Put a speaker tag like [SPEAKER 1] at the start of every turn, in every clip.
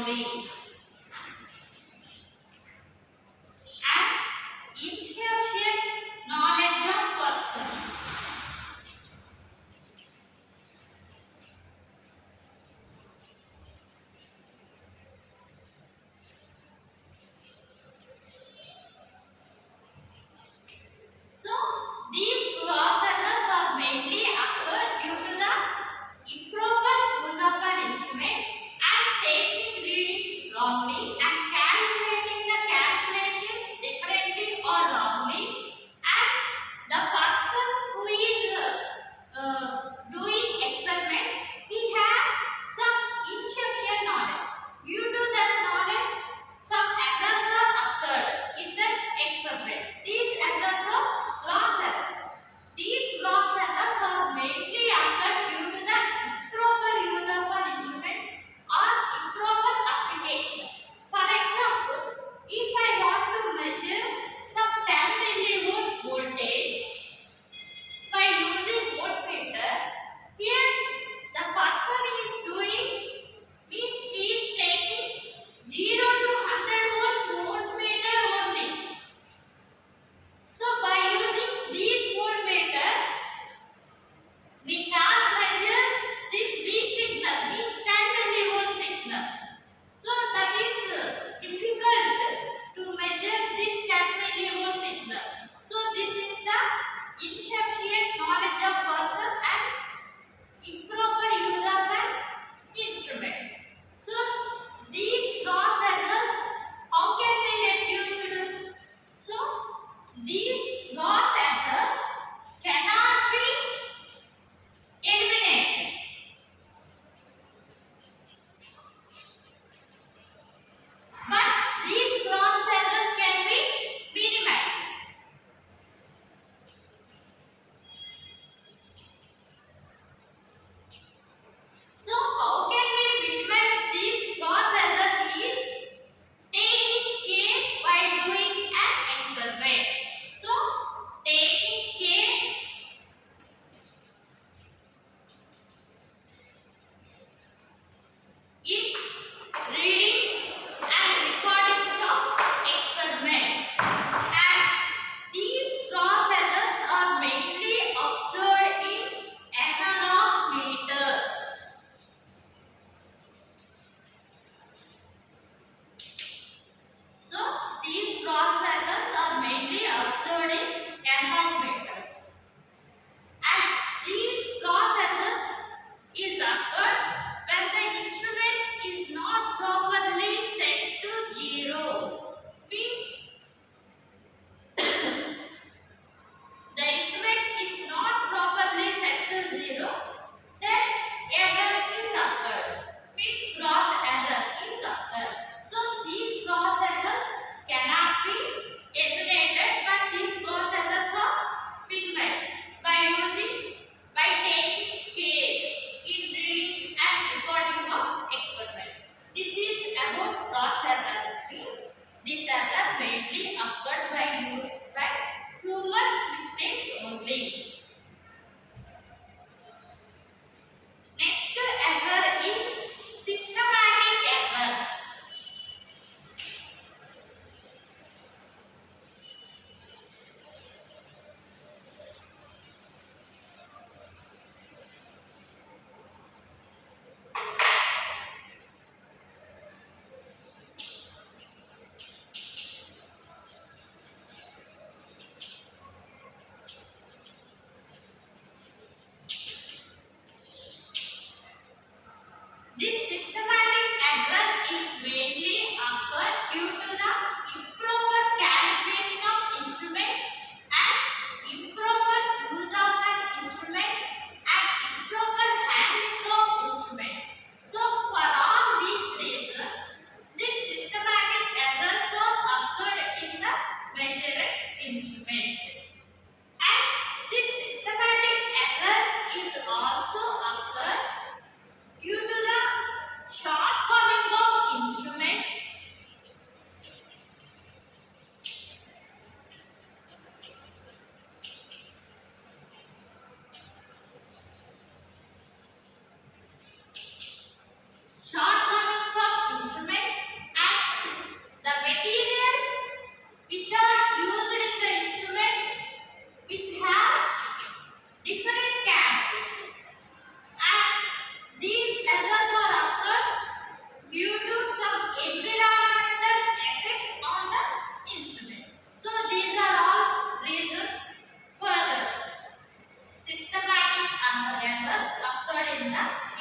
[SPEAKER 1] knowing and insufficient knowledge of person. So these loss errors are mainly occurred due to the improper use of an instrument and taking readings wrong.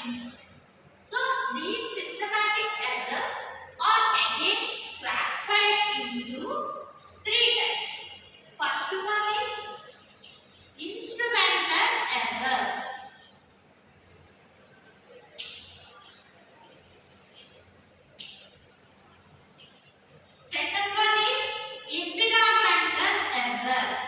[SPEAKER 1] So these systematic errors are again classified into three types. First one is instrumental errors. Second one is environmental error.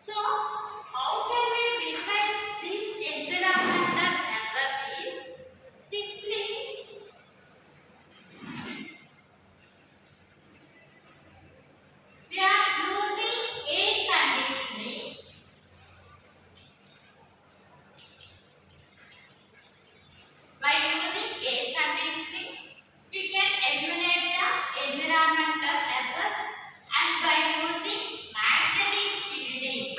[SPEAKER 1] So, how can we minimize these environmental errors? Is simply we are using air conditioning. By using air conditioning, we can eliminate the environmental errors, and by using magnetic shielding.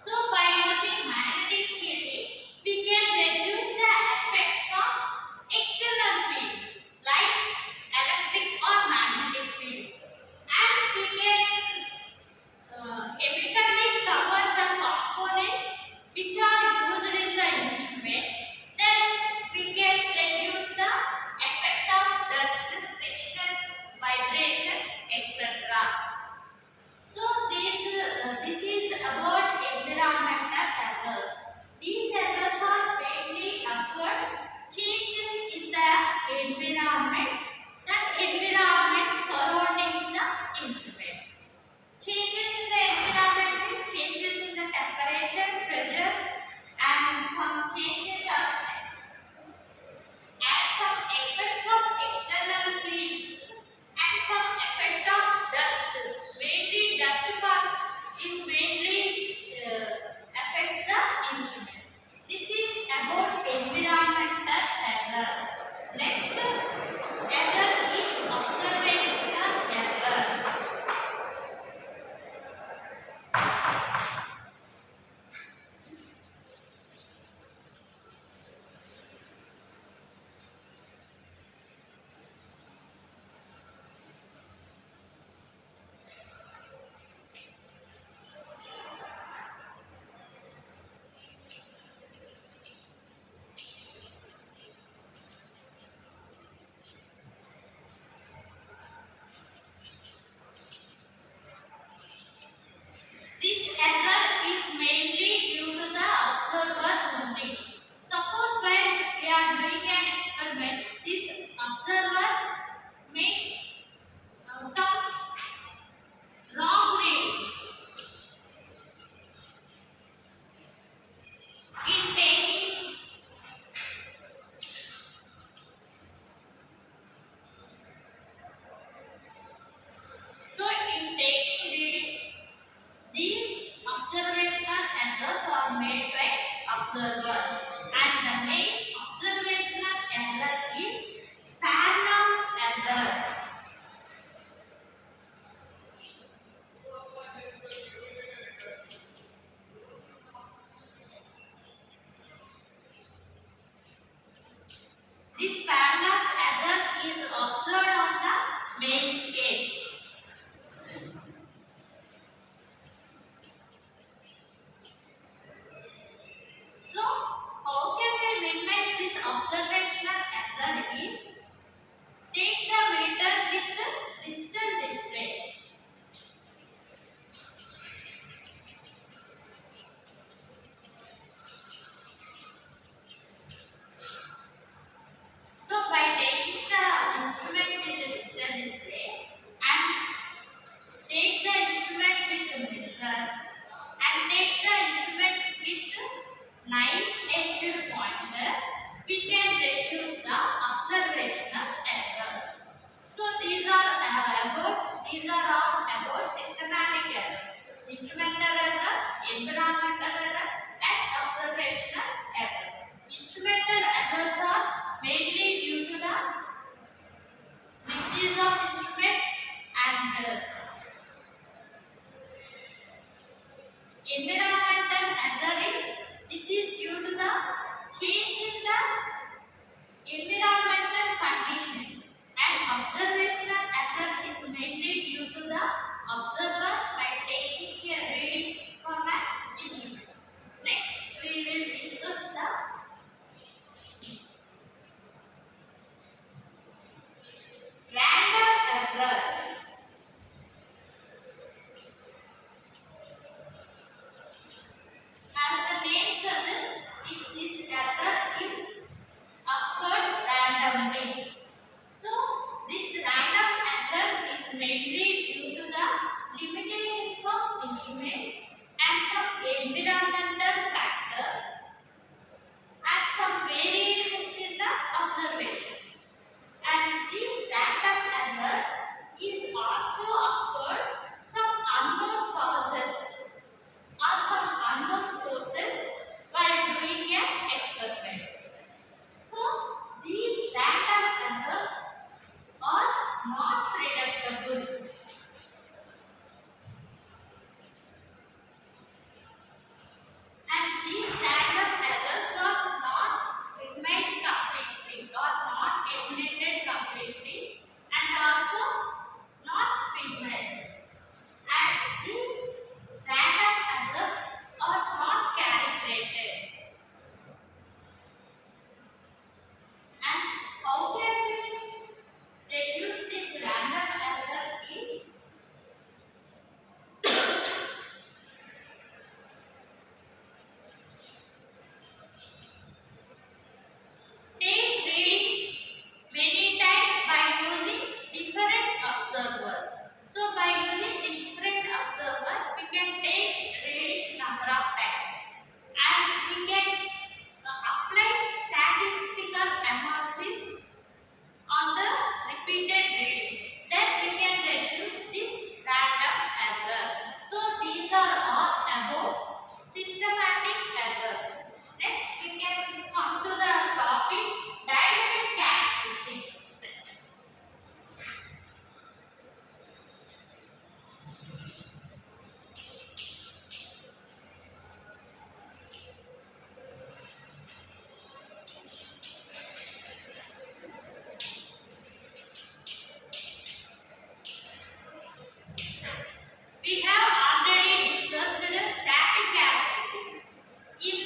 [SPEAKER 1] So by using magnetic shielding, we can reduce the effects of external fields like electric or magnetic fields, and we can chemically cover the components which are used in the instrument. Then we can reduce the effect of dust, friction, vibration, etc. So this is about environmental errors. These errors are mainly occurred changes in the environment, that environment surroundings the instrument. Changes in the environment means changes in the temperature, pressure, and some changes and some effects of external fields and some effect of dust. Mainly dust part is mainly affects the instrument. This is about environmental error. Next error is observational error. This error is mainly due to the observer only. Suppose when we are doing an experiment, this observer makes some wrong readings in taking. So in taking readings, these observational errors are made by observer, and the main observational error is parallax error. This parallax error is observed on the main scale. So, how can we minimize this observational error? Is take the meter with the digital display. So, by taking the instrument with the digital display and take the instrument with the mirror and take the instrument with the knife-edged pointer, we can reduce the observational errors. So these are all about systematic errors: instrumental error, environmental error, and observational errors. Instrumental errors are mainly due to the misuse of instrument, and environmental error this is due to the change in the environmental conditions, and observational error is mainly due to the observer by taking a reading from an instrument. Next, we will discuss the random error. As the name suggests, this error is occurred randomly. observations. And this random error is also occurred some unknown causes or some unknown sources while doing an experiment. So these random errors are not predictable. And these random errors are not minimized completely or not eliminated completely and also not minimized. And these random errors are not calibrated. And how can we reduce this random error is take readings many times by using different observer. So by using different observer, we can take readings number of times, and we can apply statistical analysis on the repeated readings. Then we can reduce this random error. So these are all about systematic errors. Next, we can come to the topic dynamic characteristics. We have already discussed the static characteristics. In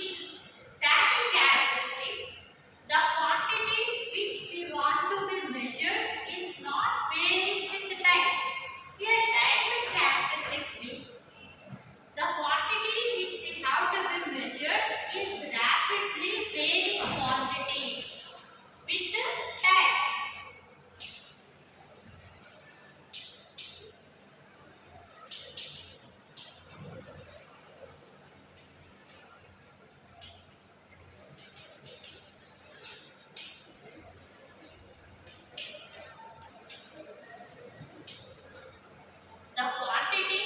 [SPEAKER 1] static characteristics, the quantity which we want to be measured is not varies with time. Here, dynamic characteristics mean the quantity which we have to be measured is rapidly varying quantity with time. The quantity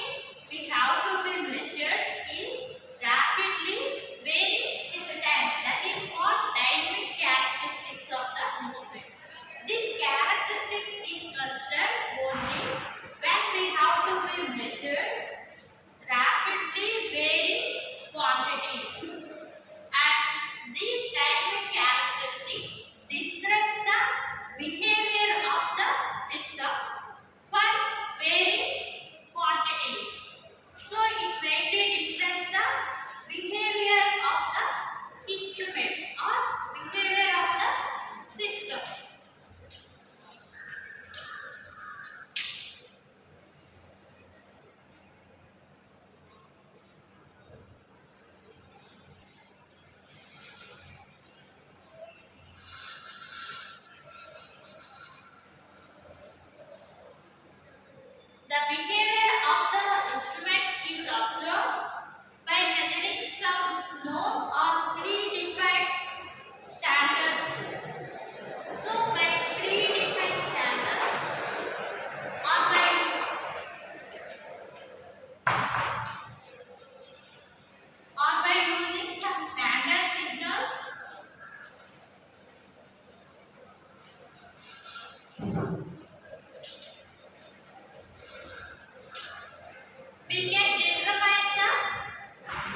[SPEAKER 1] we have to be measured is rapidly varying with time. That is called dynamic characteristics of the instrument. This characteristic is considered only when we have to be measured rapidly varying quantities. And these dynamic characteristics describes the behavior of the system for varying quantities. So it mainly describes the behavior of the instrument or behavior of the system. The behavior of the instrument is observed by measuring some known or predefined standards. So by predefined standards or by using some standard signals, we can determine the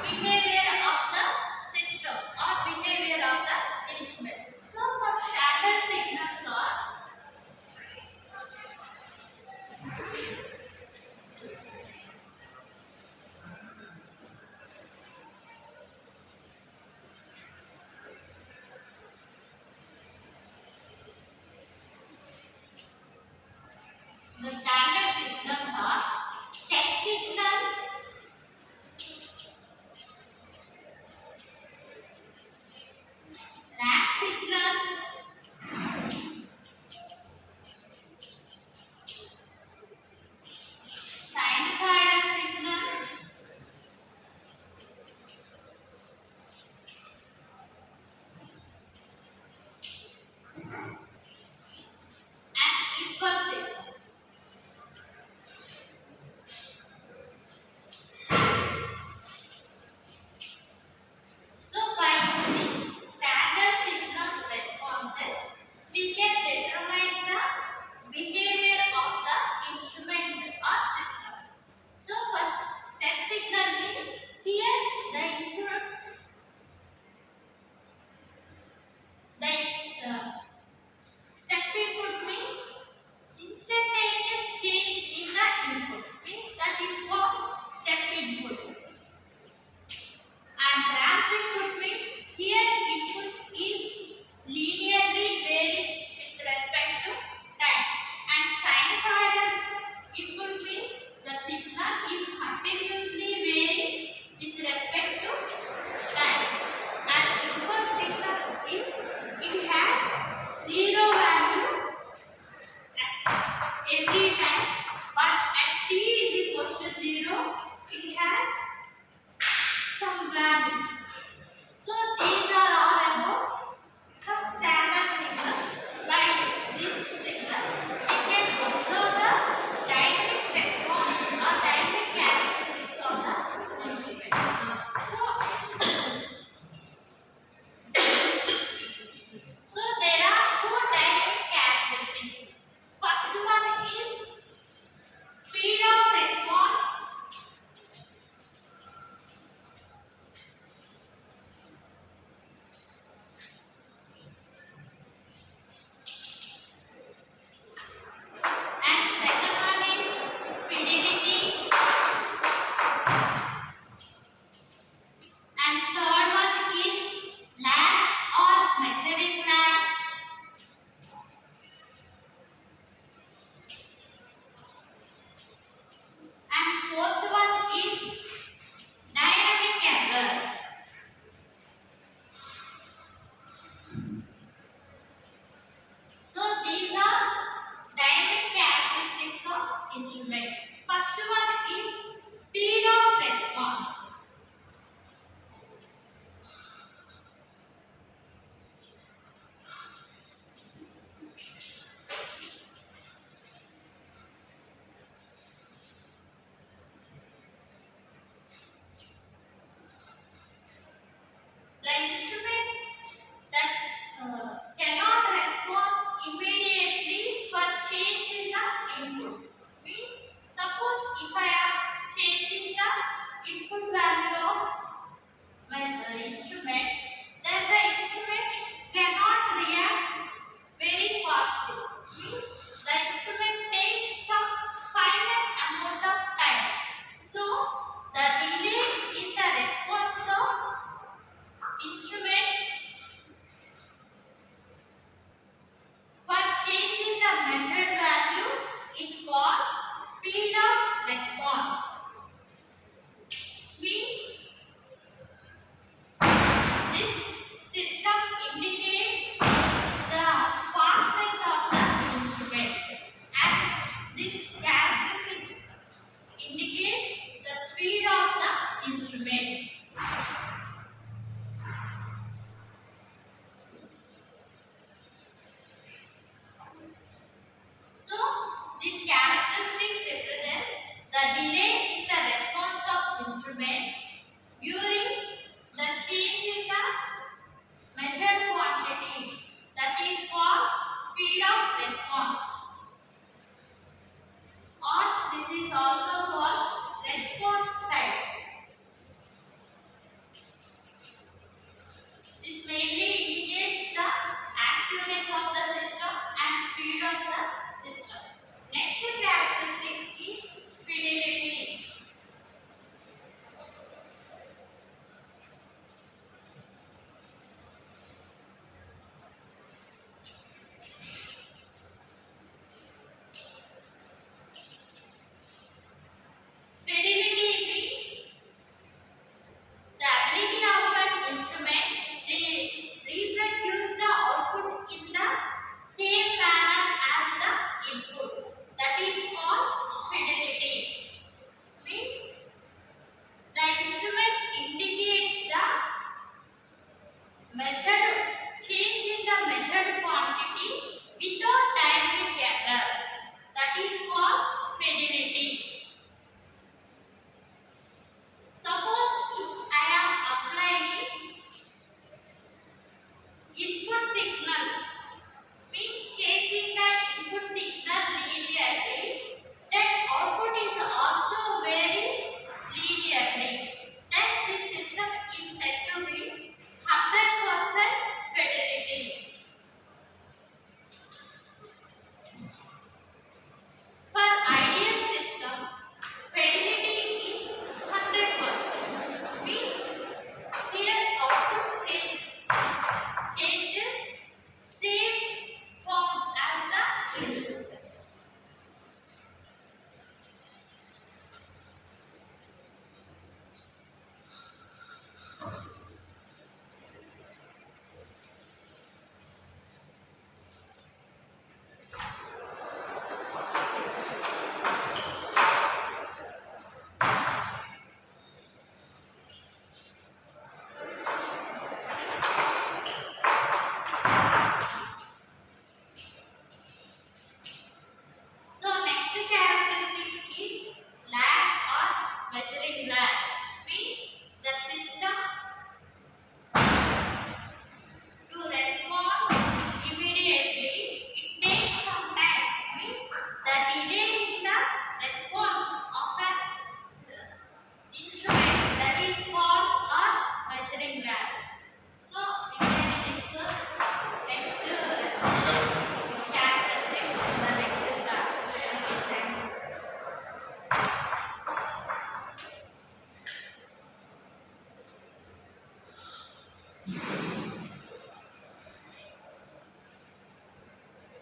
[SPEAKER 1] behavior of the system or behavior of the instrument. So some standard signals are